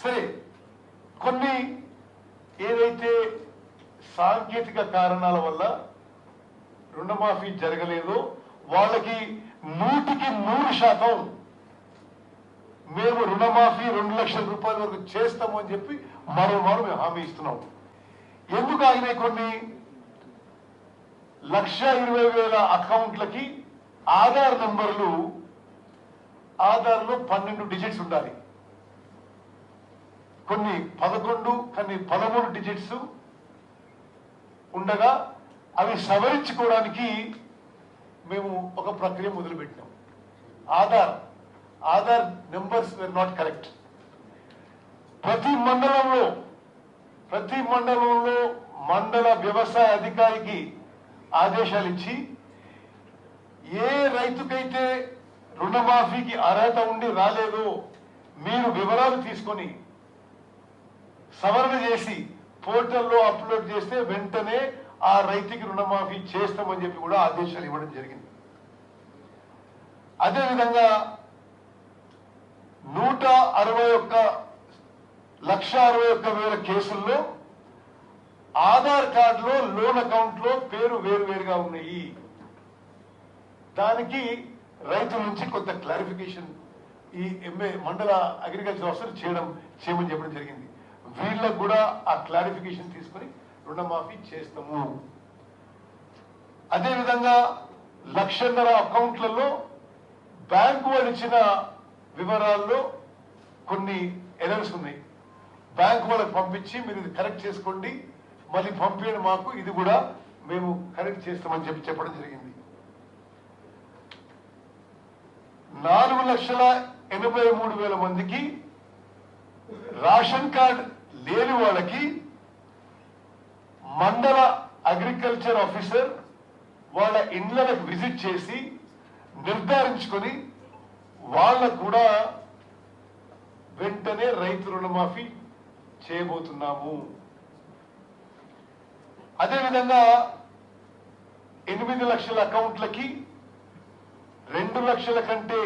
సరే, కొన్ని ఏదైతే సాంకేతిక కారణాల వల్ల రుణమాఫీ జరగలేదో వాళ్ళకి 100% మేము రుణమాఫీ 2 లక్షల రూపాయల వరకు చేస్తాము అని చెప్పి మరోమారు మేము హామీ ఇస్తున్నాం. ఎందుకు ఆగినాయి? కొన్ని 1,20,000 అకౌంట్లకి ఆధార్ నెంబర్లు, ఆధార్లో 12 డిజిట్స్ ఉండాలి. కొన్ని 11, కొన్ని 13 డిజిట్స్ ఉండగా అవి సవరించుకోవడానికి మేము ఒక ప్రక్రియ మొదలుపెట్టాం. Aadhaar numbers were not correct. ప్రతి మండలంలో మండల వ్యవసాయ అధికారికి ఆదేశాలు ఇచ్చి ఏ రైతుకైతే రుణమాఫీకి అర్హత ఉండి రాలేదో మీరు వివరాలు తీసుకొని సవరణ చేసి పోర్టల్లో అప్లోడ్ చేస్తే వెంటనే ఆ రైతుకి రుణమాఫీ చేస్తామని చెప్పి కూడా ఆదేశాలు ఇవ్వడం జరిగింది. అదేవిధంగా 161,61,00,000 కేసుల్లో ఆధార్ కార్డులో లోన్ అకౌంట్ లో పేరు వేరువేరుగా ఉన్నాయి. దానికి రైతుల నుంచి కొంత క్లారిఫికేషన్ ఈ మండల అగ్రికల్చర్ ఆఫీసర్ చేయమని చెప్పడం జరిగింది. వీళ్ళకు కూడా ఆ క్లారిఫికేషన్ తీసుకుని రుణమాఫీ చేస్తాము. అదేవిధంగా 1,00,000 అకౌంట్లలో బ్యాంకు వాళ్ళు ఇచ్చిన వివరాల్లో కొన్ని ఎర్రర్స్ ఉన్నాయి. బ్యాంకు వాళ్ళకి పంపించి మీరు ఇది కరెక్ట్ చేసుకోండి, మళ్ళీ పంపించండి మాకు, ఇది కూడా మేము కరెక్ట్ చేస్తామని చెప్పడం జరిగింది. 4,83,000 మందికి రేషన్ కార్డ్ లేని వాళ్ళకి మండల అగ్రికల్చర్ ఆఫీసర్ వాళ్ళ ఇండ్లకు విజిట్ చేసి నిర్ధారించుకొని వాళ్ళకు కూడా వెంటనే రైతు రుణమాఫీ చేయబోతున్నాము. అదేవిధంగా 8 లక్షల అకౌంట్లకి 2 లక్షల కంటే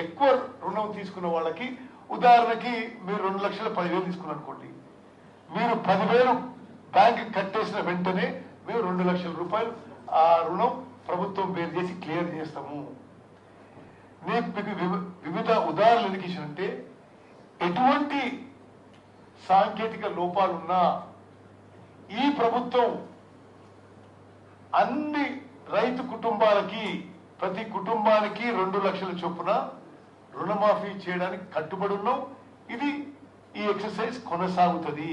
ఎక్కువ రుణం తీసుకున్న వాళ్ళకి, ఉదాహరణకి మీరు 2,10,000 తీసుకున్నారు అనుకోండి, మీరు 10,000 బ్యాంక్ కట్టేసిన వెంటనే మేము 2 లక్షల రూపాయలు ఆ రుణం ప్రభుత్వం పేరు చేసి క్లియర్ చేస్తాము. నేను మీకు వివిధ ఉదాహరణలు ఎందుకు ఇచ్చినంటే, ఎటువంటి సాంకేతిక లోపాలున్నా ఈ ప్రభుత్వం అన్ని రైతు కుటుంబాలకి, ప్రతి కుటుంబానికి 2 లక్షల చొప్పున రుణమాఫీ చేయడానికి కట్టుబడి ఉన్నాం. ఇది ఈ ఎక్సర్సైజ్ కొనసాగుతుంది.